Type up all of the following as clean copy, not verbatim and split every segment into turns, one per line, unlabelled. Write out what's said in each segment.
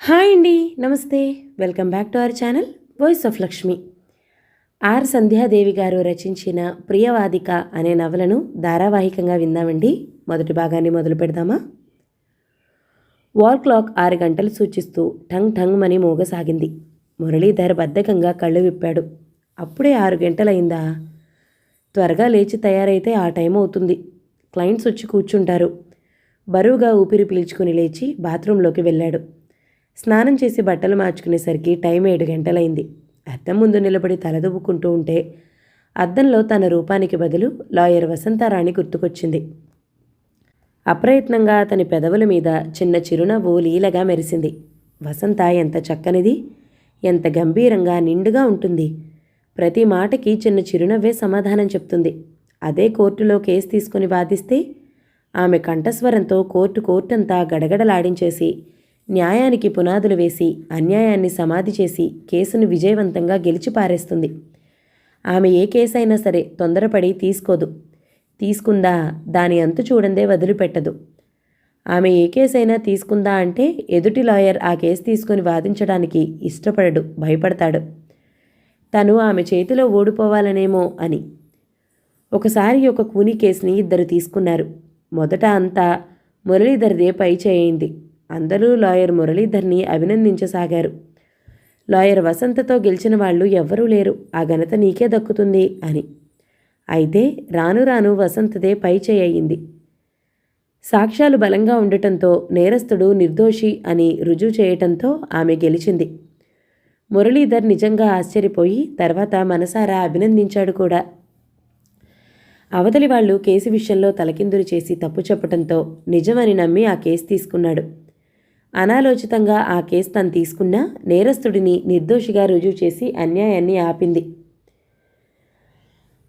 Hi అండి, నమస్తే. Welcome back to our channel voice of Lakshmi. R Sandhyadevi గారు రచించిన ప్రియవాదిక అనే నవలను ధారావాహికంగా విందామండి. మొదటి భాగాన్ని మొదలు పెడదామా? వాల్ క్లాక్ 6 గంటలు సూచిస్తూ ఠంగ్ ఠంగ్ మని మోగసాగింది. మురళీధర్ బద్ధకంగా కళ్ళు విప్పాడు. అప్పుడే 6 గంటలైందా? త్వరగా లేచి తయారైతే ఆ టైం అవుతుంది. క్లయింట్స్ వచ్చి కూర్చుంటారు. బరువుగా ఊపిరి పీల్చుకుని లేచి బాత్రూంలోకి వెళ్ళాడు. స్నానం చేసి బట్టలు మార్చుకునేసరికి టైం 7 గంటలైంది. అద్దం ముందు నిలబడి తలదువ్వుకుంటూ ఉంటే అద్దంలో తన రూపానికి బదులు లాయర్ వసంతారాణి గుర్తుకొచ్చింది. అప్రయత్నంగా అతని పెదవుల మీద చిన్న చిరునవ్వు లీలగా మెరిసింది. వసంత ఎంత చక్కనిది, ఎంత గంభీరంగా నిండుగా ఉంటుంది. ప్రతి మాటకి చిన్న చిరునవ్వే సమాధానం చెప్తుంది. అదే కోర్టులో కేసు తీసుకుని వాదిస్తే ఆమె కంఠస్వరంతో కోర్టంతా గడగడలాడించేసి న్యాయానికి పునాదులు వేసి అన్యాయాన్ని సమాధి చేసి కేసును విజయవంతంగా గెలిచి పారేస్తుంది. ఆమె ఏ కేసైనా సరే తొందరపడి తీసుకోదు. తీసుకుందా దాని అంతు చూడందే వదిలిపెట్టదు. ఆమె ఏ కేసైనా తీసుకుందా అంటే ఎదుటి లాయర్ ఆ కేసు తీసుకుని వాదించడానికి ఇష్టపడడు, భయపడతాడు. తను ఆమె చేతిలో ఓడిపోవాలనేమో అని. ఒకసారి ఒక కూనీ కేసుని ఇద్దరు తీసుకున్నారు. మొదట అంతా మురళీధర్దే పై చేయింది. అందరూ లాయర్ మురళీధర్ని అభినందించసాగారు. లాయర్ వసంతతో గెలిచిన వాళ్ళు ఎవ్వరూ లేరు, ఆ ఘనత నీకే దక్కుతుంది అని. అయితే రాను రాను వసంతదే పై చేయింది. సాక్ష్యాలు బలంగా ఉండటంతో, నేరస్తుడు నిర్దోషి అని రుజువు చేయటంతో ఆమె గెలిచింది. మురళీధర్ నిజంగా ఆశ్చర్యపోయి తర్వాత మనసారా అభినందించాడు కూడా. అవతలి వాళ్ళు కేసు విషయంలో తలకిందులు చేసి తప్పు చెప్పటంతో నిజమని నమ్మి ఆ కేసు తీసుకున్నాడు. అనాలోచితంగా ఆ కేసు తను తీసుకున్నా నేరస్తుడిని నిర్దోషిగా రుజువు చేసి అన్యాయాన్ని ఆపింది.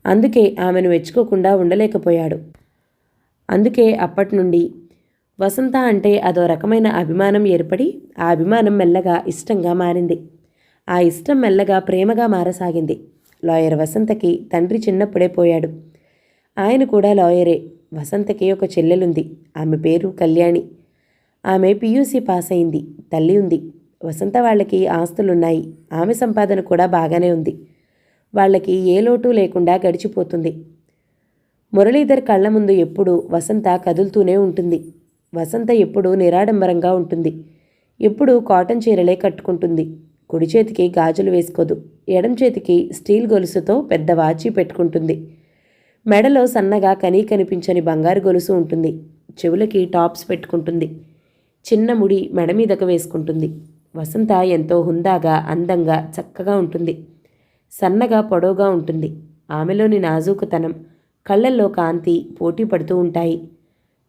అందుకే ఆమెను మెచ్చుకోకుండా ఉండలేకపోయాడు. అందుకే అప్పటి నుండి వసంత అంటే అదో రకమైన అభిమానం ఏర్పడి ఆ అభిమానం మెల్లగా ఇష్టంగా మారింది. ఆ ఇష్టం మెల్లగా ప్రేమగా మారసాగింది. లాయర్ వసంతకి తండ్రి చిన్నప్పుడే పోయాడు. ఆయన కూడా లాయరే. వసంతకి ఒక చెల్లెలుంది. ఆమె పేరు కళ్యాణి. ఆమె PUC పాస్ అయింది. తల్లి ఉంది. వసంత వాళ్ళకి ఆస్తులున్నాయి. ఆమె సంపాదన కూడా బాగానే ఉంది. వాళ్ళకి ఏ లోటు లేకుండా గడిచిపోతుంది. మురళీధర్ కళ్ళ ముందు ఎప్పుడూ వసంత కదులుతూనే ఉంటుంది. వసంత ఎప్పుడూ నిరాడంబరంగా ఉంటుంది. ఎప్పుడూ కాటన్ చీరలే కట్టుకుంటుంది. కుడి చేతికి గాజులు వేసుకోదు. ఎడం చేతికి స్టీల్ గొలుసుతో పెద్ద వాచి పెట్టుకుంటుంది. మెడలో సన్నగా కనిపించని బంగారు గొలుసు ఉంటుంది. చెవులకి టాప్స్ పెట్టుకుంటుంది. చిన్న ముడి మెడ మీదకు వేసుకుంటుంది. వసంత ఎంతో హుందాగా, అందంగా, చక్కగా ఉంటుంది. సన్నగా, పొడవుగా ఉంటుంది. ఆమెలోని నాజూకుతనం, కళ్ళల్లో కాంతి పోటీ పడుతూ ఉంటాయి.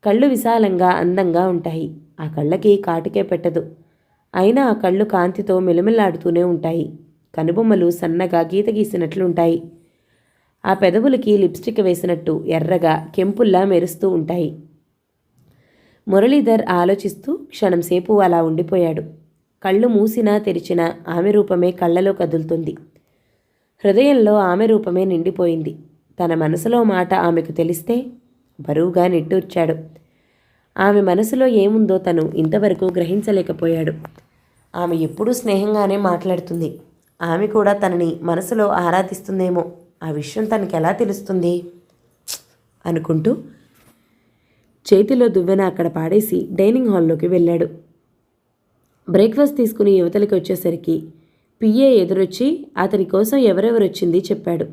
కళ్ళు విశాలంగా, అందంగా ఉంటాయి. ఆ కళ్ళకి కాటుకే పెట్టదు. అయినా ఆ కళ్ళు కాంతితో మెలమెల్లాడుతూనే ఉంటాయి. కనుబొమ్మలు సన్నగా గీత గీసినట్లుంటాయి. ఆ పెదవులకి లిప్స్టిక్ వేసినట్టు ఎర్రగా, కెంపుల్లా మెరుస్తూ ఉంటాయి. మురళీధర్ ఆలోచిస్తూ క్షణంసేపు అలా ఉండిపోయాడు. కళ్ళు మూసినా తెరిచినా ఆమె రూపమే కళ్ళలో కదులుతుంది. హృదయంలో ఆమె రూపమే నిండిపోయింది. తన మనసులో మాట ఆమెకు తెలిస్తే బరువుగా నిట్టూర్చాడు. ఆమె మనసులో ఏముందో తను ఇంతవరకు గ్రహించలేకపోయాడు. ఆమె ఎప్పుడూ స్నేహంగానే మాట్లాడుతుంది. ఆమె కూడా తనని మనసులో ఆరాధిస్తుందేమో. ఆ విషయం తనకెలా తెలుస్తుంది అనుకుంటూ చేతిలో దువ్వెన అక్కడ పాడేసి డైనింగ్ హాల్లోకి వెళ్ళాడు. బ్రేక్ఫాస్ట్ తీసుకుని యువతలకి వచ్చేసరికి PA ఎదురొచ్చి అతని కోసం ఎవరెవరొచ్చింది చెప్పాడు.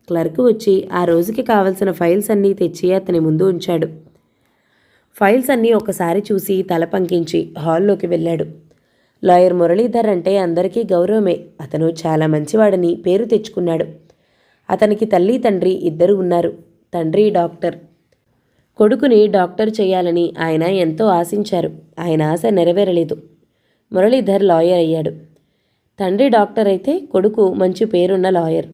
క్లర్క్ వచ్చి ఆ రోజుకి కావలసిన ఫైల్స్ అన్నీ తెచ్చి అతని ముందు ఉంచాడు. ఫైల్స్ అన్నీ ఒకసారి చూసి తల పంకించి హాల్లోకి వెళ్ళాడు. లాయర్ మురళీధర్ అంటే అందరికీ గౌరవమే. అతను చాలా మంచివాడని పేరు తెచ్చుకున్నాడు. అతనికి తల్లి తండ్రి ఇద్దరు ఉన్నారు. తండ్రి డాక్టర్. కొడుకుని డాక్టర్ చేయాలని ఆయన ఎంతో ఆశించారు. ఆయన ఆశ నెరవేరలేదు. మురళీధర్ లాయర్ అయ్యాడు. తండ్రి డాక్టర్ అయితే కొడుకు మంచి పేరున్న లాయర్.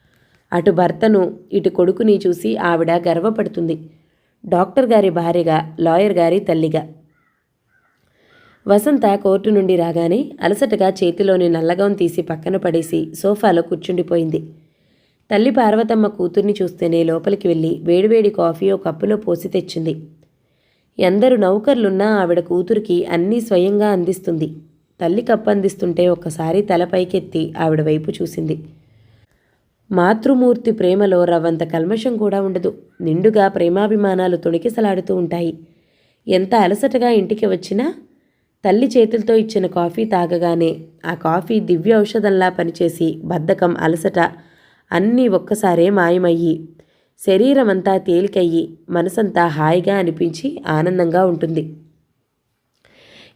అటు భర్తను ఇటు కొడుకుని చూసి ఆవిడ గర్వపడుతుంది. డాక్టర్ గారి భార్యగా, లాయర్ గారి తల్లిగా. వసంత కోర్టు నుండి రాగానే అలసటగా చేతిలోని నల్లగౌన్ తీసి పక్కన పడేసి సోఫాలో కూర్చుండిపోయింది. తల్లి పార్వతమ్మ కూతుర్ని చూస్తేనే లోపలికి వెళ్ళి వేడివేడి కాఫీ ఓ కప్పులో పోసి తెచ్చింది. ఎందరు నౌకర్లున్నా ఆవిడ కూతురికి అన్నీ స్వయంగా అందిస్తుంది. తల్లి కప్పందిస్తుంటే ఒక్కసారి తల పైకెత్తి ఆవిడ వైపు చూసింది. మాతృమూర్తి ప్రేమలో రవ్వంత కల్మషం కూడా ఉండదు. నిండుగా ప్రేమాభిమానాలు తొణికిసలాడుతూ ఉంటాయి. ఎంత అలసటగా ఇంటికి వచ్చినా తల్లి చేతులతో ఇచ్చిన కాఫీ తాగగానే ఆ కాఫీ దివ్య ఔషధంలా పనిచేసి బద్ధకం, అలసట అన్నీ ఒక్కసారే మాయమయ్యి శరీరమంతా తేలికయ్యి మనసంతా హాయిగా అనిపించి ఆనందంగా ఉంటుంది.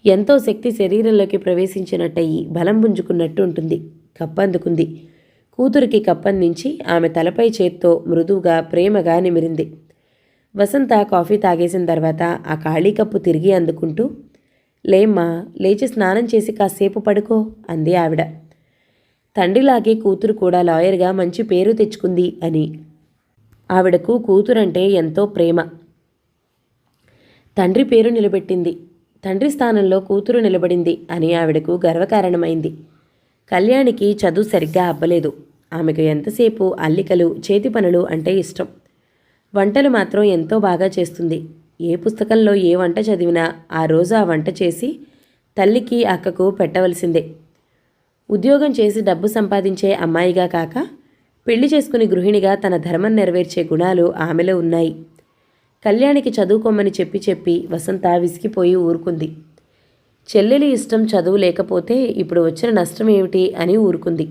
ఎంతో శక్తి శరీరంలోకి ప్రవేశించినట్టయి బలం పుంజుకున్నట్టు ఉంటుంది. కప్పందుకుంది. కూతురికి కప్పందించి ఆమె తలపై చేత్తో మృదువుగా ప్రేమగా నిమిరింది. వసంత కాఫీ తాగేసిన తర్వాత ఆ ఖాళీ కప్పు తిరిగి అందుకుంటూ, లేమ్మా, లేచి స్నానం చేసి కాసేపు పడుకో అంది ఆవిడ. తండ్రిలాగే కూతురు కూడా లాయర్గా మంచి పేరు తెచ్చుకుంది అని. ఆవిడకు కూతురంటే ఎంతో ప్రేమ. తండ్రి పేరు నిలబెట్టింది. తండ్రి స్థానంలో కూతురు నిలబడింది అని ఆవిడకు గర్వకారణమైంది. కళ్యాణికి చదువు సరిగ్గా అబ్బలేదు. ఆమెకు ఎంతసేపు అల్లికలు, చేతి పనులు అంటే ఇష్టం. వంటలు మాత్రం ఎంతో బాగా చేస్తుంది. ఏ పుస్తకంలో ఏ వంట చదివినా ఆ రోజు ఆ వంట చేసి తల్లికి, అక్కకు పెట్టవలసిందే. ఉద్యోగం చేసి డబ్బు సంపాదించే అమ్మాయిగా కాక పెళ్లి చేసుకుని గృహిణిగా తన ధర్మం నెరవేర్చే గుణాలు ఆమెలో ఉన్నాయి. కళ్యాణికి చదువుకోమని చెప్పి చెప్పి వసంత విసిగిపోయి ఊరుకుంది. చెల్లెలి ఇష్టం చదువు లేకపోతే ఇప్పుడు వచ్చిన నష్టం ఏమిటి అని ఊరుకుంది.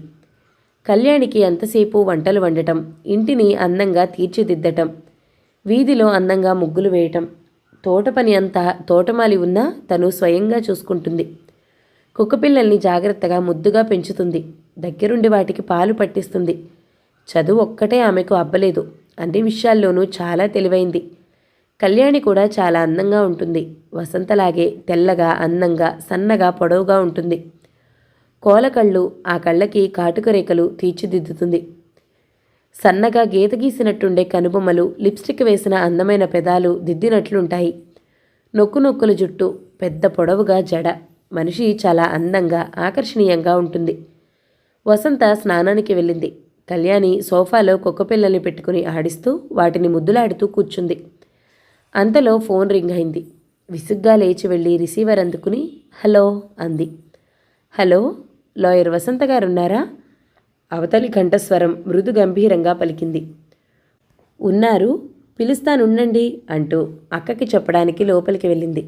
కళ్యాణికి ఎంతసేపు వంటలు వండటం, ఇంటిని అందంగా తీర్చిదిద్దటం, వీధిలో అందంగా ముగ్గులు వేయటం, తోట పని అంతా తోటమాలి ఉన్నా తను స్వయంగా చూసుకుంటుంది. కుక్కపిల్లల్ని జాగ్రత్తగా ముద్దుగా పెంచుతుంది. దగ్గరుండి వాటికి పాలు పట్టిస్తుంది. చదువు ఒక్కటే ఆమెకు అబ్బలేదు. అన్ని విషయాల్లోనూ చాలా తెలివైంది. కళ్యాణి కూడా చాలా అందంగా ఉంటుంది. వసంతలాగే తెల్లగా, అందంగా, సన్నగా, పొడవుగా ఉంటుంది. కోలకళ్ళు, ఆ కళ్ళకి కాటుక రేఖలు తీర్చిదిద్దుతుంది. సన్నగా గీత గీసినట్టుండే కనుబొమ్మలు, లిప్స్టిక్ వేసిన అందమైన పెదాలు దిద్దినట్లుంటాయి. నొక్కుల జుట్టు, పెద్ద పొడవుగా జడ. మనిషి చాలా అందంగా, ఆకర్షణీయంగా ఉంటుంది. వసంత స్నానానికి వెళ్ళింది. కళ్యాణి సోఫాలో కుక్కపిల్లల్ని పెట్టుకుని ఆడిస్తూ వాటిని ముద్దులాడుతూ కూర్చుంది. అంతలో ఫోన్ రింగ్ అయింది. విసుగ్గా లేచి వెళ్ళి రిసీవర్ అందుకుని హలో అంది. హలో, లాయర్ వసంత గారున్నారా? అవతలి కంఠస్వరం మృదు గంభీరంగా పలికింది. ఉన్నారు, పిలుస్తానుండండి అంటూ అక్కకి చెప్పడానికి లోపలికి వెళ్ళింది.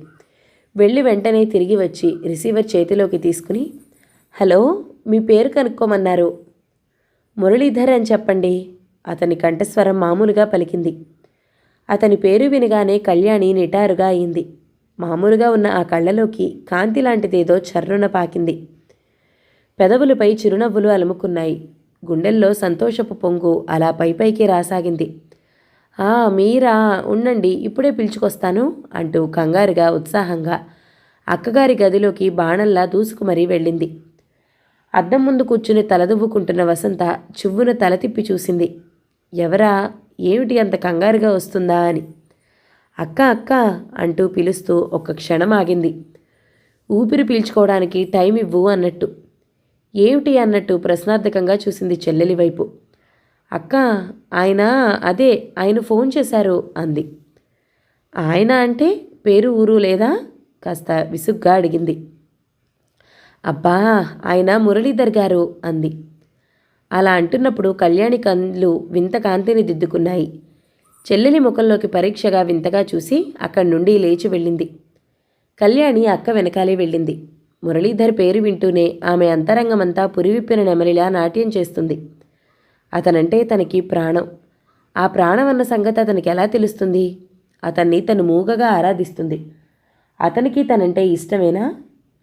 వెళ్ళి వెంటనే తిరిగి వచ్చి రిసీవర్ చేతిలోకి తీసుకుని, హలో, మీ పేరు కనుక్కోమన్నారు. మురళీధర్ అని చెప్పండి. అతని కంఠస్వరం మామూలుగా పలికింది. అతని పేరు వినగానే కళ్యాణి నిటారుగా అయింది. మామూలుగా ఉన్న ఆ కళ్ళలోకి కాంతి లాంటిదేదో చర్రున పాకింది. పెదవులపై చిరునవ్వులు అలుముకున్నాయి. గుండెల్లో సంతోషపు పొంగు అలా పైపైకి రాసాగింది. మీరా, ఉండండి, ఇప్పుడే పిలుచుకొస్తాను అంటూ కంగారుగా, ఉత్సాహంగా అక్కగారి గదిలోకి బాణంలా దూసుకు మరీ వెళ్ళింది. అద్దం ముందు కూర్చుని తలదువ్వుకుంటున్న వసంత చివ్వున తల తిప్పి చూసింది. ఎవరా, ఏమిటి అంత కంగారుగా వస్తుందా అని. అక్క అక్క అంటూ పిలుస్తూ ఒక్క క్షణం ఆగింది. ఊపిరి పీల్చుకోవడానికి టైం ఇవ్వు అన్నట్టు. ఏమిటి అన్నట్టు ప్రశ్నార్థకంగా చూసింది చెల్లెలి వైపు. అక్క, ఆయన ఫోన్ చేశారు అంది. ఆయన అంటే పేరు ఊరు లేదా? కాస్త విసుగ్గా అడిగింది. అబ్బా, ఆయన మురళీధర్ గారు అంది. అలా అంటున్నప్పుడు కళ్యాణి కళ్ళు వింత కాంతిని దిద్దుకున్నాయి. చెల్లెలి ముఖంలోకి పరీక్షగా వింతగా చూసి అక్కడి నుండి లేచి వెళ్ళింది. కళ్యాణి అక్క వెనకాలే వెళ్ళింది. మురళీధర్ పేరు వింటూనే ఆమె అంతరంగమంతా పురివిప్పిన నెమలిలా నాట్యం చేస్తుంది. అతనంటే తనకి ప్రాణం. ఆ ప్రాణం అన్న సంగతి అతనికి ఎలా తెలుస్తుంది? అతన్ని తను మూగగా ఆరాధిస్తుంది. అతనికి తనంటే ఇష్టమేనా?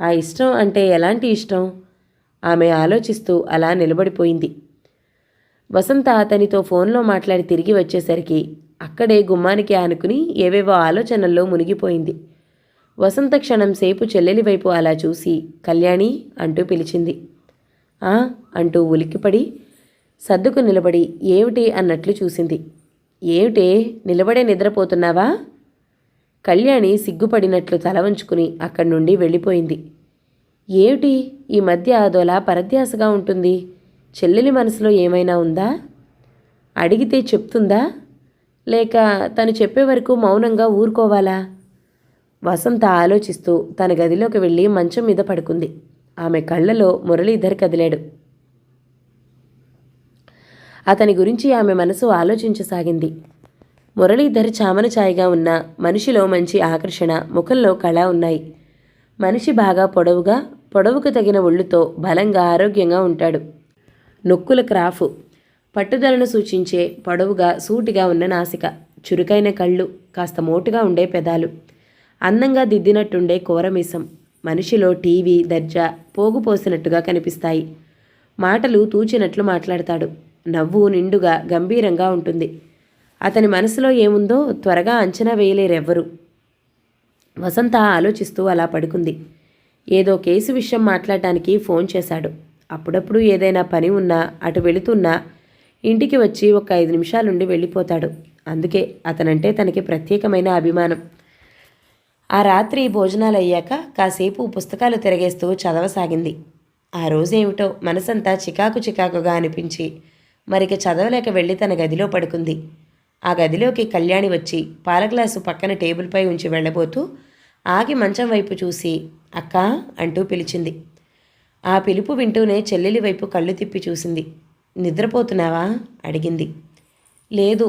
ఆ ఇష్టం అంటే ఎలాంటి ఇష్టం? ఆమె ఆలోచిస్తూ అలా నిలబడిపోయింది. వసంత అతనితో ఫోన్లో మాట్లాడి తిరిగి వచ్చేసరికి అక్కడే గుమ్మానికి ఆనుకుని ఏవేవో ఆలోచనల్లో మునిగిపోయింది. వసంత క్షణం సేపు చెల్లెలి వైపు అలా చూసి కళ్యాణి అంటూ పిలిచింది. అంటూ ఉలిక్కిపడి సర్దుకు నిలబడి ఏమిటి అన్నట్లు చూసింది. ఏమిటే, నిలబడే నిద్రపోతున్నావా? కళ్యాణి సిగ్గుపడినట్లు తల వంచుకుని అక్కడి నుండి వెళ్ళిపోయింది. ఏమిటి ఈ మధ్య అదోలా పరధ్యాసగా ఉంటుంది? చెల్లెలి మనసులో ఏమైనా ఉందా? అడిగితే చెప్తుందా? లేక తను చెప్పే వరకు మౌనంగా ఊరుకోవాలా? వసంత ఆలోచిస్తూ తన గదిలోకి వెళ్ళి మంచం మీద పడుకుంది. ఆమె కళ్ళలో మురళీధర్ కదిలాడు. అతని గురించి ఆమె మనసు ఆలోచించసాగింది. మురళీధర్ చామన ఛాయగా ఉన్న మనిషిలో మంచి ఆకర్షణ, ముఖంలో కళ ఉన్నాయి. మనిషి బాగా పొడవుకు తగిన ఒళ్ళుతో బలంగా ఆరోగ్యంగా ఉంటాడు. నొక్కుల క్రాఫు, పట్టుదలను సూచించే పొడవుగా సూటిగా ఉన్న నాసిక, చురుకైన కళ్ళు, కాస్త మోటుగా ఉండే పెదాలు, అందంగా దిద్దినట్టుండే కూరమీసం, మనిషిలో టీవీ దర్జా పోగుపోసినట్టుగా కనిపిస్తాయి. మాటలు తూచినట్లు మాట్లాడతాడు. నవ్వు నిండుగా గంభీరంగా ఉంటుంది. అతని మనసులో ఏముందో త్వరగా అంచనా వేయలేరెవ్వరు. వసంత ఆలోచిస్తూ అలా పడుకుంది. ఏదో కేసు విషయం మాట్లాడటానికి ఫోన్ చేశాడు. అప్పుడప్పుడు ఏదైనా పని ఉన్నా అటు వెళుతున్నా ఇంటికి వచ్చి ఒక 5 నిమిషాలుండి వెళ్ళిపోతాడు. అందుకే అతనంటే తనకి ప్రత్యేకమైన అభిమానం. ఆ రాత్రి భోజనాలయ్యాక కాసేపు పుస్తకాలు తిరగేస్తూ చదవసాగింది. ఆ రోజేమిటో మనసంతా చికాకుగా అనిపించి మరిక చదవలేక వెళ్ళి తన గదిలో పడుకుంది. ఆ గదిలోకి కళ్యాణి వచ్చి పాల గ్లాసు పక్కన టేబుల్పై ఉంచి వెళ్ళబోతూ ఆగి మంచం వైపు చూసి అక్కా అంటూ పిలిచింది. ఆ పిలుపు వింటూనే చెల్లెలి వైపు కళ్ళు తిప్పి చూసింది. నిద్రపోతున్నావా అడిగింది. లేదు.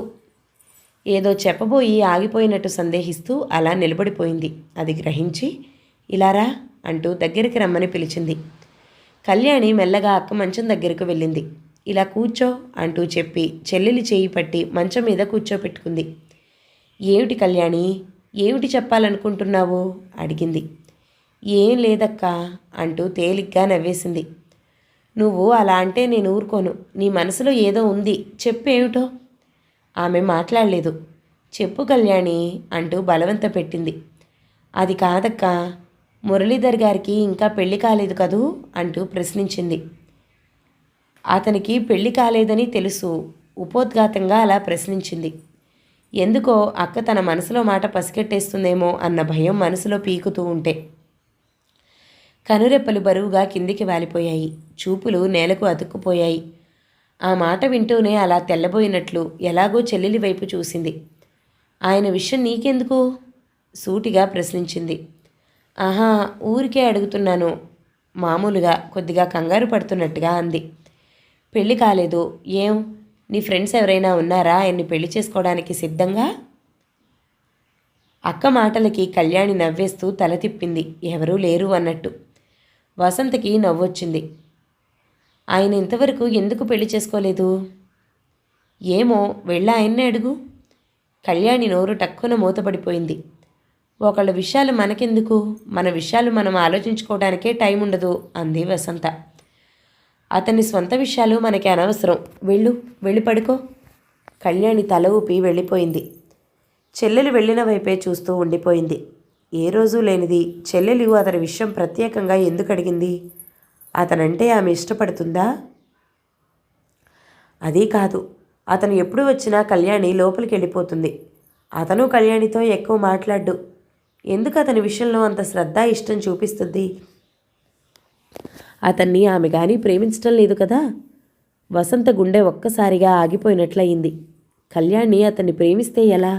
ఏదో చెప్పబోయి ఆగిపోయినట్టు సందేహిస్తూ అలా నిలబడిపోయింది. అది గ్రహించి ఇలారా అంటూ దగ్గరికి రమ్మని పిలిచింది. కళ్యాణి మెల్లగా అక్క మంచం దగ్గరకు వెళ్ళింది. ఇలా కూర్చో అంటూ చెప్పి చెల్లెలి చేయి పట్టి మంచం మీద కూర్చోపెట్టుకుంది. ఏమిటి కళ్యాణి, ఏమిటి చెప్పాలనుకుంటున్నావు అడిగింది. ఏం లేదక్కా అంటూ తేలిగ్గా నవ్వేసింది. నువ్వు అలా అంటే నేను ఊరుకోను. నీ మనసులో ఏదో ఉంది, చెప్పేమిటో. ఆమె మాట్లాడలేదు. చెప్పు కళ్యాణి అంటూ బలవంత పెట్టింది. అది కాదక్కా, మురళీధర్ గారికి ఇంకా పెళ్లి కాలేదు కదూ అంటూ ప్రశ్నించింది. అతనికి పెళ్లి కాలేదని తెలుసు. ఉపోద్ఘాతంగా అలా ప్రశ్నించింది. ఎందుకో అక్క తన మనసులో మాట పసిగట్టేస్తుందేమో అన్న భయం మనసులో పీకుతూ ఉంటే కనురెప్పలు బరువుగా కిందికి వాలిపోయాయి. చూపులు నేలకు అతుక్కుపోయాయి. ఆ మాట వింటూనే అలా తెల్లబోయినట్లు ఎలాగో చెల్లెలి వైపు చూసింది. ఆయన విషయం నీకెందుకు సూటిగా ప్రశ్నించింది. ఆహా, ఊరికే అడుగుతున్నాను, మామూలుగా కొద్దిగా కంగారు పడుతున్నట్టుగా అంది. పెళ్లి కాలేదు. ఏం, నీ ఫ్రెండ్స్ ఎవరైనా ఉన్నారా ఆయన్ని పెళ్లి చేసుకోవడానికి సిద్ధంగా? అక్క మాటలకి కళ్యాణి నవ్వేస్తూ తల తిప్పింది, ఎవరూ లేరు అన్నట్టు. వసంతకి నవ్వొచ్చింది. ఆయన ఇంతవరకు ఎందుకు పెళ్లి చేసుకోలేదు? ఏమో, వెళ్ళ ఆయన్నే అడుగు. కళ్యాణి నోరు టక్కున మూతపడిపోయింది. ఒకళ్ళ విషయాలు మనకెందుకు, మన విషయాలు మనం ఆలోచించుకోవడానికే టైం ఉండదు అంది వసంత. అతని స్వంత విషయాలు మనకి అనవసరం. వెళ్ళి పడుకో. కళ్యాణి తల ఊపి వెళ్ళిపోయింది. చెల్లెలు వెళ్ళిన వైపే చూస్తూ ఉండిపోయింది. ఏ రోజు లేనిది చెల్లెలు అతని విషయం ప్రత్యేకంగా ఎందుకు అడిగింది? అతనంటే ఆమె ఇష్టపడుతుందా? అదీ కాదు, అతను ఎప్పుడు వచ్చినా కళ్యాణి లోపలికి వెళ్ళిపోతుంది. అతను కళ్యాణితో ఎక్కువ మాట్లాడ్డు. ఎందుకు అతని విషయంలో అంత శ్రద్ధ ఇష్టం చూపిస్తుంది? అతన్ని ఆమె కానీ ప్రేమించడం లేదు కదా. వసంత గుండె ఒక్కసారిగా ఆగిపోయినట్లయింది. కళ్యాణి అతన్ని ప్రేమిస్తే ఎలా?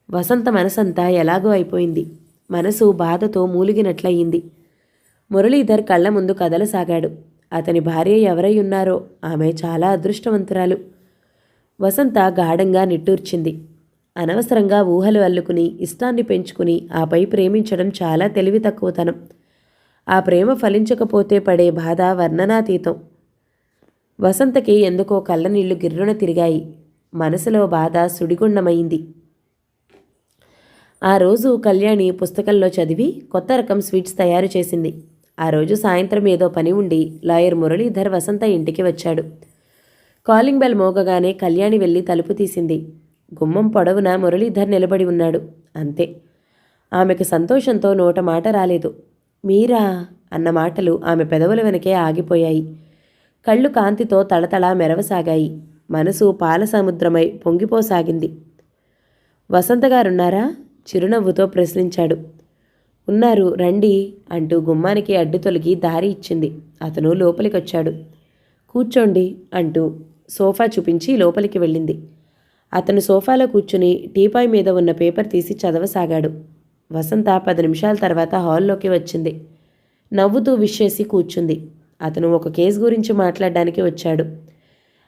వసంత మనసంతా ఎలాగో అయిపోయింది. మనసు బాధతో మూలిగినట్లయింది. మురళీధర్ కళ్ళ ముందు కదలసాగాడు. అతని భార్య ఎవరై ఉన్నారో ఆమె చాలా అదృష్టవంతురాలు. వసంత గాఢంగా నిట్టూర్చింది. అనవసరంగా ఊహలు అల్లుకుని ఇష్టాన్ని పెంచుకుని ఆపై ప్రేమించడం చాలా తెలివి తక్కువతనం. ఆ ప్రేమ ఫలించకపోతే పడే బాధ వర్ణనాతీతం. వసంతకి ఎందుకో కళ్ళనీళ్లు గిర్రున తిరిగాయి. మనసులో బాధ సుడిగుండమైంది. ఆ రోజు కళ్యాణి పుస్తకంలో చదివి కొత్త రకం స్వీట్స్ తయారు చేసింది. ఆ రోజు సాయంత్రం ఏదో పని ఉండి లాయర్ మురళీధర్ వసంత ఇంటికి వచ్చాడు. కాలింగ్ బెల్ మోగగానే కళ్యాణి వెళ్ళి తలుపు తీసింది. గుమ్మం పొడవున మురళీధర్ నిలబడి ఉన్నాడు. అంతే. ఆమెకు సంతోషంతో నోట మాట రాలేదు. మీరా అన్న మాటలు ఆమె పెదవుల వెనకే ఆగిపోయాయి. కళ్ళు కాంతితో తళతళ మెరవసాగాయి. మనసు పాల సముద్రమై పొంగిపోసాగింది. వసంతగారున్నారా? చిరునవ్వుతో ప్రశ్నించాడు. ఉన్నారు, రండి అంటూ గుమ్మానికి అడ్డు తొలగి దారి ఇచ్చింది. అతను లోపలికొచ్చాడు. కూర్చోండి అంటూ సోఫా చూపించి లోపలికి వెళ్ళింది. అతను సోఫాలో కూర్చుని టీపాయ్ మీద ఉన్న పేపర్ తీసి చదవసాగాడు. వసంత 10 నిమిషాల తర్వాత హాల్లోకి వచ్చింది. నవ్వుతూ విష్ చేసి కూర్చుంది. అతను ఒక కేసు గురించి మాట్లాడడానికి వచ్చాడు.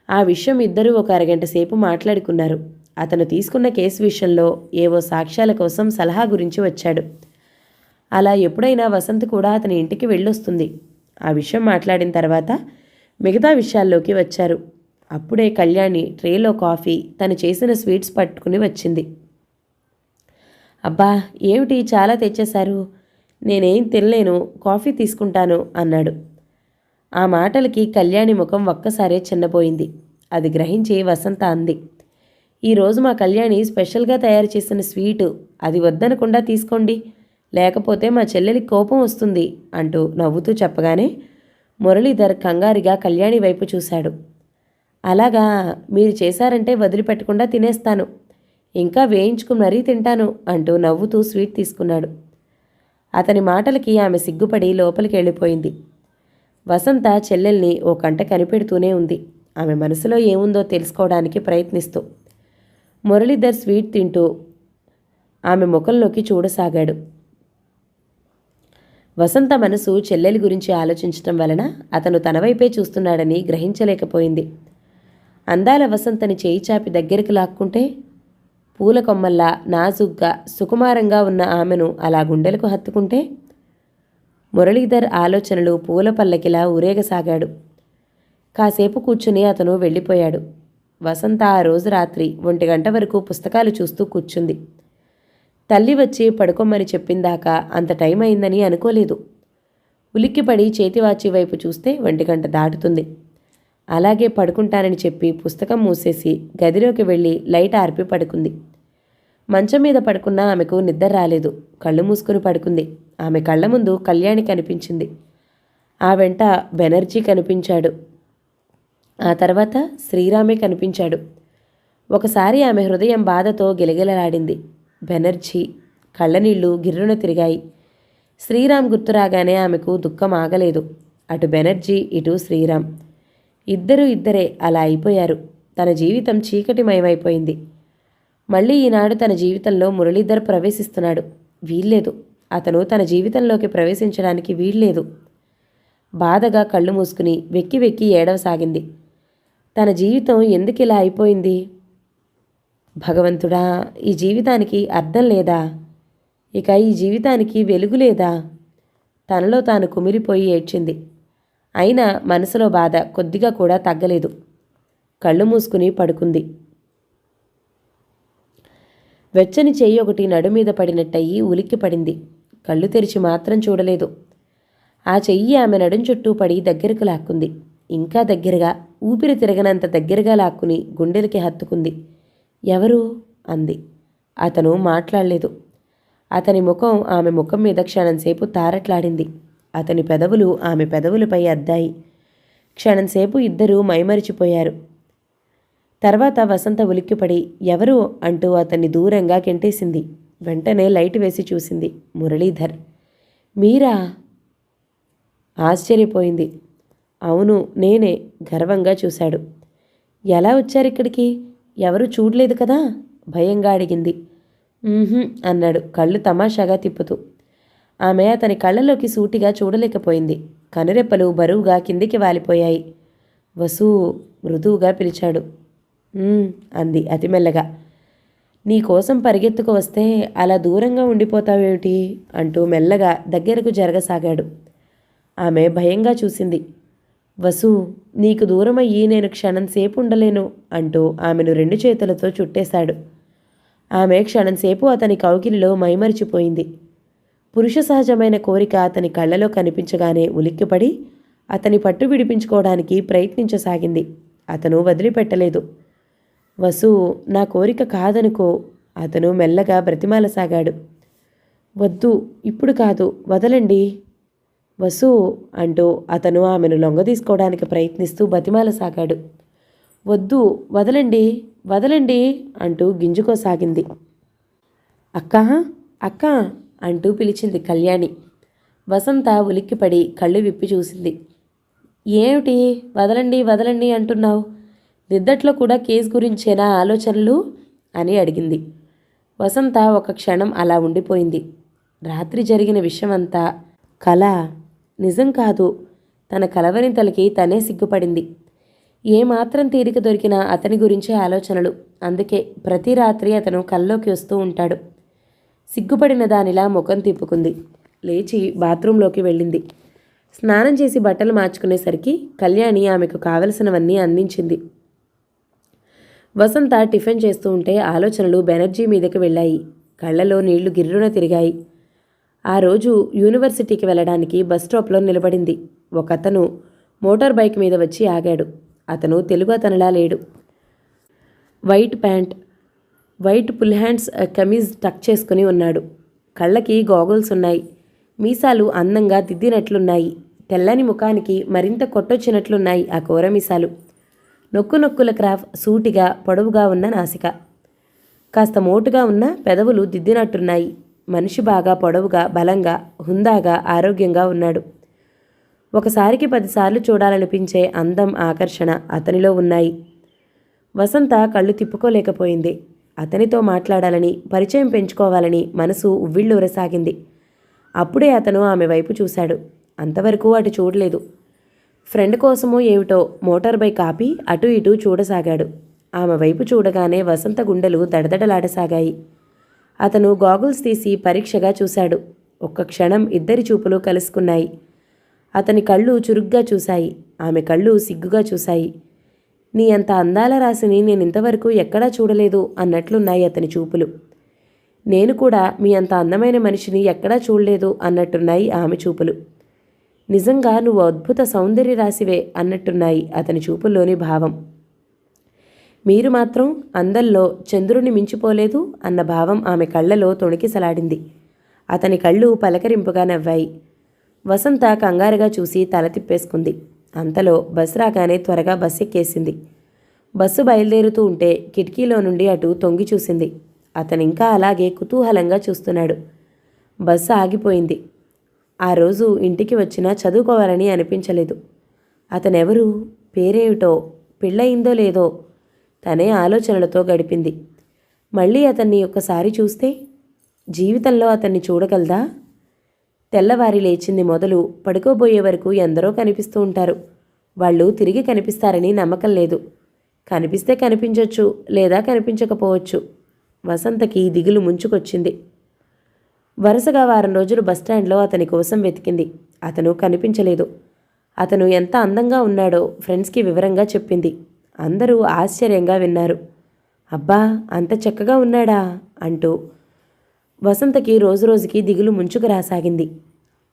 ఆ విషయం ఇద్దరూ ఒక అరగంట సేపు మాట్లాడుకున్నారు. అతను తీసుకున్న కేసు విషయంలో ఏవో సాక్ష్యాల కోసం సలహా గురించి వచ్చాడు. అలా ఎప్పుడైనా వసంత్ కూడా అతని ఇంటికి వెళ్ళొస్తుంది. ఆ విషయం మాట్లాడిన తర్వాత మిగతా విషయాల్లోకి వచ్చారు. అప్పుడే కళ్యాణి ట్రేలో కాఫీ, తను చేసిన స్వీట్స్ పట్టుకుని వచ్చింది. అబ్బా, ఏమిటి చాలా తెచ్చేశారు, నేనేం తినలేను, కాఫీ తీసుకుంటాను అన్నాడు. ఆ మాటలకి కళ్యాణి ముఖం ఒక్కసారే చిన్నపోయింది. అది గ్రహించి వసంత అంది, ఈరోజు మా కళ్యాణి స్పెషల్గా తయారు చేసిన స్వీటు, అది వద్దనకుండా తీసుకోండి, లేకపోతే మా చెల్లెలి కోపం వస్తుంది అంటూ నవ్వుతూ చెప్పగానే మురళీధర్ కంగారుగా కళ్యాణి వైపు చూశాడు. అలాగా, మీరు చేశారంటే వదిలిపెట్టకుండా తినేస్తాను, ఇంకా వేయించుకుని మరీ తింటాను అంటూ నవ్వుతూ స్వీట్ తీసుకున్నాడు. అతని మాటలకి ఆమె సిగ్గుపడి లోపలికి వెళ్ళిపోయింది. వసంత చెల్లెల్ని ఓ కంట కనిపెడుతూనే ఉంది, ఆమె మనసులో ఏముందో తెలుసుకోవడానికి ప్రయత్నిస్తూ. మురళీధర్ స్వీట్ తింటూ ఆమె ముఖంలోకి చూడసాగాడు. వసంత మనసు చెల్లెలి గురించి ఆలోచించటం వలన అతను తన వైపే చూస్తున్నాడని గ్రహించలేకపోయింది. అందాల వసంతని చేయి చాపి దగ్గరికి లాక్కుంటే పూల కొమ్మల్లా నాజుగ్గా సుకుమారంగా ఉన్న ఆమెను అలా గుండెలకు హత్తుకుంటే మురళీధర్ ఆలోచనలు పూల పల్లకిలా ఊరేగసాగాడు. కాసేపు కూర్చుని అతను వెళ్ళిపోయాడు. వసంత ఆ రోజు రాత్రి 1 గంట వరకు పుస్తకాలు చూస్తూ కూర్చుంది. తల్లి వచ్చి పడుకోమని చెప్పిందాకా అంత టైం అయిందని అనుకోలేదు. ఉలిక్కిపడి చేతివాచి వైపు చూస్తే 1 గంట దాటుతుంది. అలాగే పడుకుంటానని చెప్పి పుస్తకం మూసేసి గదిలోకి వెళ్ళి లైట్ ఆర్పి పడుకుంది. మంచం మీద పడుకున్నా ఆమెకు నిద్ర రాలేదు. కళ్ళు మూసుకుని పడుకుంది. ఆమె కళ్ళ ముందు కళ్యాణి కనిపించింది. ఆ వెంట బెనర్జీ కనిపించాడు. ఆ తర్వాత శ్రీరామే కనిపించాడు. ఒకసారి ఆమె హృదయం బాధతో గిలగిలలాడింది. బెనర్జీ కళ్ళనీళ్లు గిర్రున తిరిగాయి. శ్రీరామ్ గుర్తురాగానే ఆమెకు దుఃఖం ఆగలేదు. అటు బెనర్జీ, ఇటు శ్రీరామ్, ఇద్దరే అలా అయిపోయారు. తన జీవితం చీకటిమయమైపోయింది. మళ్ళీ ఈనాడు తన జీవితంలో మురళీధర్ ప్రవేశిస్తున్నాడు. వీల్లేదు, అతను తన జీవితంలోకి ప్రవేశించడానికి వీల్లేదు. బాధగా కళ్ళు మూసుకుని వెక్కి వెక్కి ఏడవసాగింది. తన జీవితం ఎందుకిలా అయిపోయింది? భగవంతుడా, ఈ జీవితానికి అర్థం లేదా? ఇక ఈ జీవితానికి వెలుగు లేదా? తనలో తాను కుమిలిపోయి ఏడ్చింది. అయినా మనసులో బాధ కొద్దిగా కూడా తగ్గలేదు. కళ్ళు మూసుకుని పడుకుంది. వెచ్చని చెయ్యి ఒకటి నడుమీద పడినట్టయి ఉలిక్కి పడింది. కళ్ళు తెరిచి మాత్రం చూడలేదు. ఆ చెయ్యి ఆమె నడుం చుట్టూ పడి దగ్గరకు లాక్కుంది. ఇంకా దగ్గరగా, ఊపిరి తిరగనంత దగ్గరగా లాక్కుని గుండెలకి హత్తుకుంది. ఎవరు అంది. అతను మాట్లాడలేదు. అతని ముఖం ఆమె ముఖం మీద క్షణంసేపు తారట్లాడింది. అతని పెదవులు ఆమె పెదవులపై అద్దాయి. క్షణంసేపు ఇద్దరూ మైమరిచిపోయారు. తర్వాత వసంత ఉలిక్కిపడి ఎవరు అంటూ అతన్ని దూరంగా కెంటేసింది. వెంటనే లైట్ వేసి చూసింది. మురళీధర్. మీరా? ఆశ్చర్యపోయింది. అవును, నేనే. గర్వంగా చూశాడు. ఎలా వచ్చారిక్కడికి? ఎవరు చూడలేదు కదా? భయంగా అడిగింది. అన్నాడు కళ్ళు తమాషాగా తిప్పుతూ. ఆమె అతని కళ్ళలోకి సూటిగా చూడలేకపోయింది. కనురెప్పలు బరువుగా కిందికి వాలిపోయాయి. వసూ మృదువుగా పిలిచాడు. అంది అతి మెల్లగా. నీకోసం పరిగెత్తుకు వస్తే అలా దూరంగా ఉండిపోతావేమిటి అంటూ మెల్లగా దగ్గరకు జరగసాగాడు. ఆమె భయంగా చూసింది. వసు, నీకు దూరమయ్యి నేను క్షణంసేపు ఉండలేను అంటూ ఆమెను 2 చేతులతో చుట్టేశాడు. ఆమె క్షణంసేపు అతని కౌగిలిలో మైమరిచిపోయింది. పురుష సహజమైన కోరిక అతని కళ్ళలో కనిపించగానే ఉలిక్కిపడి అతని పట్టు విడిపించుకోవడానికి ప్రయత్నించసాగింది. అతను వదిలిపెట్టలేదు. వసు, నా కోరిక కాదనుకో. అతను మెల్లగా బ్రతిమాలసాగాడు. వద్దు, ఇప్పుడు కాదు, వదలండి వసు అంటూ అతను ఆమెను లొంగదీసుకోవడానికి ప్రయత్నిస్తూ బతిమాలసాగాడు. వద్దు, వదలండి, వదలండి అంటూ గింజుకోసాగింది. అక్కా, అక్క అంటూ పిలిచింది కళ్యాణి. వసంత ఉలిక్కిపడి కళ్ళు విప్పి చూసింది. ఏమిటి వదలండి వదలండి అంటున్నావు? నిద్దట్లో కూడా కేసు గురించేనా ఆలోచనలు అని అడిగింది. వసంత ఒక క్షణం అలా ఉండిపోయింది. రాత్రి జరిగిన విషయమంతా కళ నిజం కాదు. తన కలవరింతలకి తనే సిగ్గుపడింది. ఏమాత్రం తీరిక దొరికినా అతని గురించే ఆలోచనలు. అందుకే ప్రతి రాత్రి అతను కల్లోకి వస్తూ ఉంటాడు. సిగ్గుపడిన దానిలా ముఖం తిప్పుకుంది. లేచి బాత్రూంలోకి వెళ్ళింది. స్నానం చేసి బట్టలు మార్చుకునేసరికి కళ్యాణి ఆమెకు కావలసినవన్నీ అందించింది. వసంత టిఫిన్ చేస్తూ ఉంటే ఆలోచనలు బెనర్జీ మీదకి వెళ్ళాయి. కళ్ళలో నీళ్లు గిర్రున తిరిగాయి. ఆ రోజు యూనివర్సిటీకి వెళ్ళడానికి బస్టాప్లో నిలబడింది. ఒకతను మోటార్ బైక్ మీద వచ్చి ఆగాడు. అతను తెలుగు అతనిలా లేడు. White pant, white full hands kameez టక్ చేసుకుని ఉన్నాడు. కళ్ళకి గాగుల్స్ ఉన్నాయి. మీసాలు అందంగా దిద్దినట్లున్నాయి. తెల్లని ముఖానికి మరింత కొట్టొచ్చినట్లున్నాయి ఆ కూర మీసాలు. నొక్కుల క్రాఫ్, సూటిగా పొడవుగా ఉన్న నాసిక. కాస్త మోటుగా ఉన్న పెదవులు దిద్దినట్టున్నాయి. మనిషి బాగా పొడవుగా, బలంగా, హుందాగా, ఆరోగ్యంగా ఉన్నాడు. ఒకసారికి 10 సార్లు చూడాలనిపించే అందం, ఆకర్షణ అతనిలో ఉన్నాయి. వసంత కళ్ళు తిప్పుకోలేకపోయింది. అతనితో మాట్లాడాలని, పరిచయం పెంచుకోవాలని మనసు ఉవ్విళ్ళూరసాగింది. అప్పుడే అతను ఆమె వైపు చూశాడు. అంతవరకు అటు చూడలేదు. ఫ్రెండ్ కోసమో ఏమిటో మోటార్ బైక్ ఆపి అటు ఇటు చూడసాగాడు. ఆమె వైపు చూడగానే వసంత గుండెలు దడదడలాడసాగాయి. అతను గాగుల్స్ తీసి పరీక్షగా చూశాడు. ఒక్క క్షణం ఇద్దరి చూపులు కలుసుకున్నాయి. అతని కళ్ళు చురుగ్గా చూశాయి. ఆమె కళ్ళు సిగ్గుగా చూశాయి. నీ అంత అందాల రాశిని నేనింతవరకు ఎక్కడా చూడలేదు అన్నట్లున్నాయి అతని చూపులు. నేను కూడా మీ అంత అందమైన మనిషిని ఎక్కడా చూడలేదు అన్నట్టున్నాయి ఆమె చూపులు. నిజంగా నువ్వు అద్భుత సౌందర్య రాశివే అన్నట్టున్నాయి అతని చూపుల్లోని భావం. మీరు మాత్రం అందంలో చంద్రుని మించిపోలేదు అన్న భావం ఆమె కళ్ళలో తొణికిసలాడింది. అతని కళ్ళు పలకరింపుగా నవ్వాయి. వసంత కంగారుగా చూసి తల తిప్పేసుకుంది. అంతలో బస్సు రాగానే త్వరగా బస్సు ఎక్కేసింది. బస్సు బయలుదేరుతూ ఉంటే కిటికీలో నుండి అటు తొంగి చూసింది. అతనింకా అలాగే కుతూహలంగా చూస్తున్నాడు. బస్సు ఆగిపోయింది. ఆ రోజు ఇంటికి వచ్చినా చదువుకోవాలని అనిపించలేదు. అతనెవరు, పేరేమిటో, పెళ్ళయిందో లేదో తనే ఆలోచనలతో గడిపింది. మళ్ళీ అతన్ని ఒక్కసారి చూస్తే జీవితంలో అతన్ని చూడగలదా? తెల్లవారి లేచింది మొదలు పడుకోబోయే వరకు ఎందరో కనిపిస్తూ ఉంటారు. వాళ్ళు తిరిగి కనిపిస్తారని నమ్మకం లేదు. కనిపిస్తే కనిపించొచ్చు, లేదా కనిపించకపోవచ్చు. వసంతకి దిగులు ముంచుకొచ్చింది. వరుసగా వారం రోజులు బస్టాండ్లో అతని కోసం వెతికింది. అతను కనిపించలేదు. అతను ఎంత అందంగా ఉన్నాడో ఫ్రెండ్స్కి వివరంగా చెప్పింది. అందరూ ఆశ్చర్యంగా విన్నారు. అబ్బా, అంత చక్కగా ఉన్నాడా అంటూ. వసంతకి రోజురోజుకి దిగులు ముంచుకు రాసాగింది.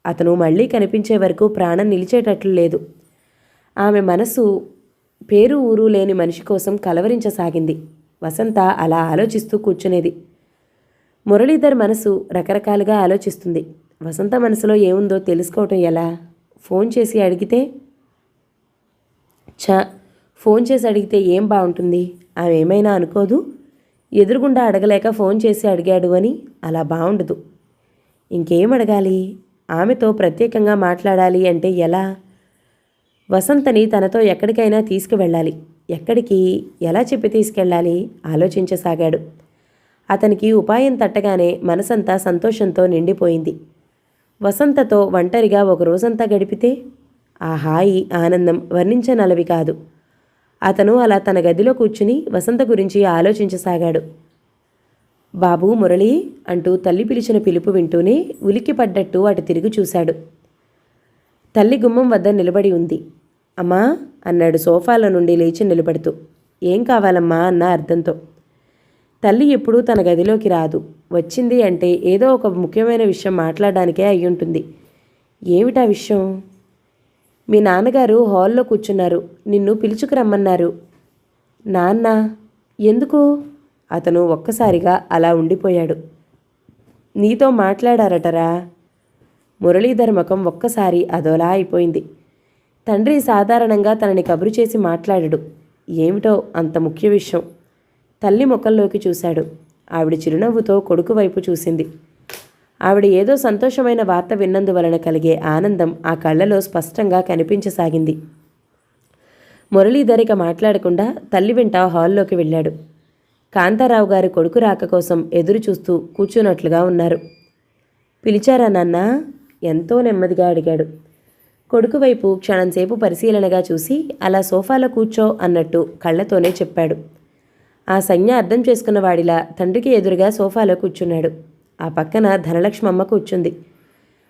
అతను మళ్ళీ కనిపించే వరకు ప్రాణం నిలిచేటట్లు లేదు. ఆమె మనసు పేరు ఊరు లేని మనిషి కోసం కలవరించసాగింది. వసంత అలా ఆలోచిస్తూ కూర్చునేది. మురళీధర్ మనసు రకరకాలుగా ఆలోచిస్తుంది. వసంత మనసులో ఏముందో తెలుసుకోవటం ఎలా? ఫోన్ చేసి అడిగితే ఫోన్ చేసి అడిగితే ఏం బాగుంటుంది? ఆమె ఏమైనా అనుకోదు. ఎదురుగుండా అడగలేక ఫోన్ చేసి అడిగాడు అని అలా బాగుండదు. ఇంకేం అడగాలి? ఆమెతో ప్రత్యేకంగా మాట్లాడాలి అంటే ఎలా? వసంతని తనతో ఎక్కడికైనా తీసుకువెళ్ళాలి. ఎక్కడికి, ఎలా చెప్పి తీసుకెళ్ళాలి ఆలోచించసాగాడు. అతనికి ఉపాయం తట్టగానే మనసంతా సంతోషంతో నిండిపోయింది. వసంతతో ఒంటరిగా ఒక రోజంతా గడిపితే ఆ హాయి, ఆనందం వర్ణించనలవి కాదు. అతను అలా తన గదిలో కూర్చుని వసంత గురించి ఆలోచించసాగాడు. బాబూ, మురళి అంటూ తల్లి పిలిచిన పిలుపు వింటూనే ఉలిక్కిపడ్డట్టు అటు తిరిగి చూశాడు. తల్లి గుమ్మం వద్ద నిలబడి ఉంది. అమ్మా అన్నాడు సోఫాలో నుండి లేచి నిలబడుతూ. ఏం కావాలమ్మా అన్న అర్థంతో. తల్లి ఎప్పుడూ తన గదిలోకి రాదు. వచ్చింది అంటే ఏదో ఒక ముఖ్యమైన విషయం మాట్లాడడానికే అయ్యుంటుంది. ఏమిటా విషయం? మీ నాన్నగారు హాల్లో కూర్చున్నారు. నిన్ను పిలుచుకురమ్మన్నారు. నాన్న? ఎందుకు? అతను ఒక్కసారిగా అలా ఉండిపోయాడు. నీతో మాట్లాడారటరా? మురళీధర్ ముఖం ఒక్కసారి అదోలా అయిపోయింది. తండ్రి సాధారణంగా తనని కబురు చేసి మాట్లాడడు. ఏమిటో అంత ముఖ్య విషయం. తల్లి ముఖంలోకి చూశాడు. ఆవిడ చిరునవ్వుతో కొడుకు వైపు చూసింది. ఆవిడ ఏదో సంతోషమైన వార్త విన్నందువలన కలిగే ఆనందం ఆ కళ్ళలో స్పష్టంగా కనిపించసాగింది. మురళీధర్ ఇక మాట్లాడకుండా తల్లి వెంట హాల్లోకి వెళ్ళాడు. కాంతారావు గారి కొడుకు రాక కోసం ఎదురు చూస్తూ కూర్చున్నట్లుగా ఉన్నారు. పిలిచారా నాన్న? ఎంతో నెమ్మదిగా అడిగాడు. కొడుకు వైపు క్షణంసేపు పరిశీలనగా చూసి అలా సోఫాలో కూర్చో అన్నట్టు కళ్ళతోనే చెప్పాడు. ఆ సంజ్ఞ అర్థం చేసుకున్న వాడిలా తండ్రికి ఎదురుగా సోఫాలో కూర్చున్నాడు. ఆ పక్కన ధనలక్ష్మమ్మ కూర్చుంది.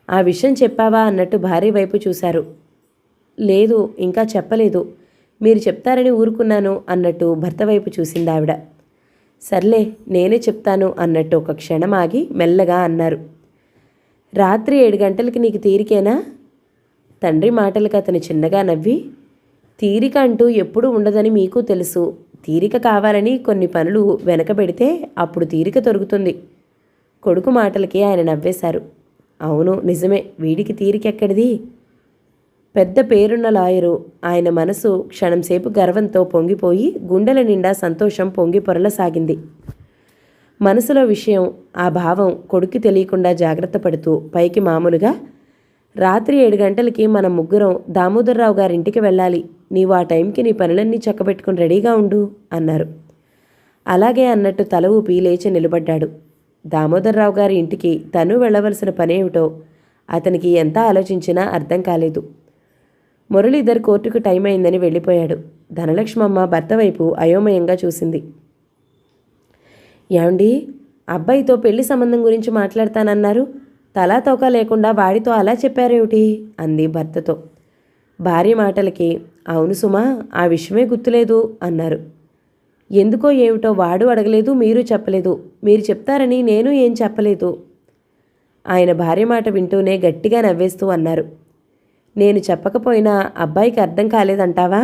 ఆ విషయం చెప్పావా అన్నట్టు భార్య వైపు చూశారు. లేదు, ఇంకా చెప్పలేదు. మీరు చెప్తారని ఊరుకున్నాను అన్నట్టు భర్త వైపు చూసింది ఆవిడ. సర్లే, నేనే చెప్తాను అన్నట్టు ఒక క్షణం ఆగి మెల్లగా అన్నారు. రాత్రి 7 గంటలకి నీకు తీరికేనా? తండ్రి మాటలకు అతను చిన్నగా నవ్వి, తీరిక అంటూ ఎప్పుడూ ఉండదని మీకు తెలుసు. తీరిక కావాలని కొన్ని పనులు వెనకబెడితే అప్పుడు తీరిక దొరుకుతుంది. కొడుకు మాటలకి ఆయన నవ్వేశారు. అవును, నిజమే, వీడికి తీరికెక్కడిది? పెద్ద పేరున్న లాయరు. ఆయన మనసు క్షణంసేపు గర్వంతో పొంగిపోయి గుండెల నిండా సంతోషం పొంగి పొరలసాగింది. మనసులో విషయం, ఆ భావం కొడుక్కి తెలియకుండా జాగ్రత్త పడుతూ పైకి మామూలుగా, రాత్రి 7 గంటలకి మనం ముగ్గురం దామోదర్రావు గారింటికి వెళ్ళాలి. నీవు ఆ టైంకి నీ పనులన్నీ చక్కబెట్టుకుని రెడీగా ఉండు అన్నారు. అలాగే అన్నట్టు తల ఊపి లేచి నిలబడ్డాడు. దామోదర్రావు గారి ఇంటికి తను వెళ్ళవలసిన పనేమిటో అతనికి ఎంత ఆలోచించినా అర్థం కాలేదు. మురళీధర్ కోర్టుకు టైం అయిందని వెళ్ళిపోయాడు. ధనలక్ష్మమ్మ భర్త వైపు అయోమయంగా చూసింది. ఏమండి, అబ్బాయితో పెళ్లి సంబంధం గురించి మాట్లాడతానన్నారు, తలా తోక లేకుండా వాడితో అలా చెప్పారేమిటి అంది భర్తతో. భార్య మాటలకి, అవును సుమా, ఆ విషయమే గుర్తులేదు అన్నారు. ఎందుకో ఏమిటో వాడు అడగలేదు, మీరు చెప్పలేదు. మీరు చెప్తారని నేను ఏం చెప్పలేదు. ఆయన భార్య మాట వింటూనే గట్టిగా నవ్వేస్తూ అన్నారు. నేను చెప్పకపోయినా అబ్బాయికి అర్థం కాలేదంటావా?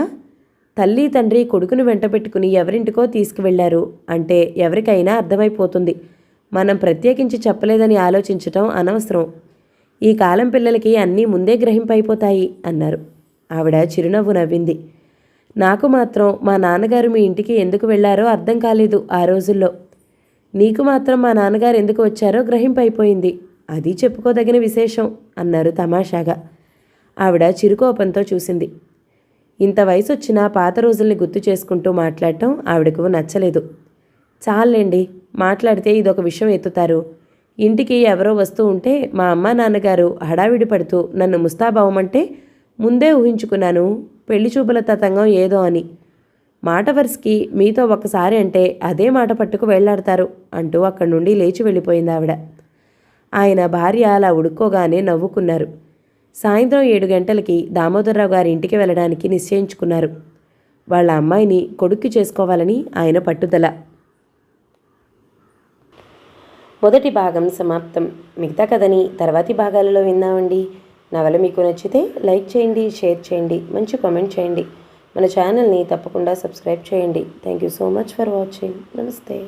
తల్లి తండ్రి కొడుకును వెంటబెట్టుకుని ఎవరింటికో తీసుకువెళ్లారు అంటే ఎవరికైనా అర్థమైపోతుంది. మనం ప్రత్యేకించి చెప్పలేదని ఆలోచించటం అనవసరం. ఈ కాలం పిల్లలకి అన్నీ ముందే గ్రహింపైపోతాయి అన్నారు. ఆవిడ చిరునవ్వు నవ్వింది. నాకు మాత్రం మా నాన్నగారు మీ ఇంటికి ఎందుకు వెళ్లారో అర్థం కాలేదు ఆ రోజుల్లో. నీకు మాత్రం మా నాన్నగారు ఎందుకు వచ్చారో గ్రహింపైపోయింది. అది చెప్పుకోదగిన విశేషం అన్నారు తమాషాగా. ఆవిడ చిరుకోపంతో చూసింది. ఇంత వయసు వచ్చినా పాత రోజుల్ని గుర్తు చేసుకుంటూ మాట్లాడటం ఆవిడకు నచ్చలేదు. చాలండి, మాట్లాడితే ఇదొక విషయం ఎత్తుతారు. ఇంటికి ఎవరో వస్తూ ఉంటే మా అమ్మా నాన్నగారు హడావిడి పడుతూ నన్ను ముస్తాబవమంటే ముందే ఊహించుకున్నాను పెళ్లి చూపుల తతంగం ఏదో అని. మాట వరుసకి మీతో ఒకసారి అంటే అదే మాట పట్టుకు వెళ్లాడతారు అంటూ అక్కడి నుండి లేచి వెళ్ళిపోయింది ఆవిడ. ఆయన భార్య అలా ఉడుక్కోగానే నవ్వుకున్నారు. సాయంత్రం 7 గంటలకి దామోదర్రావు గారి ఇంటికి వెళ్ళడానికి నిశ్చయించుకున్నారు. వాళ్ళ అమ్మాయిని కొడుక్కి చేసుకోవాలని ఆయన పట్టుదల. మొదటి భాగం సమాప్తం. మిగతా కథని తర్వాతి భాగాలలో విందామండి. నవల మీకు నచ్చితే లైక్ చేయండి, షేర్ చేయండి, మంచి కామెంట్ చేయండి. మన ఛానల్ని తప్పకుండా సబ్స్క్రైబ్ చేయండి. Thank you so much for watching. నమస్తే.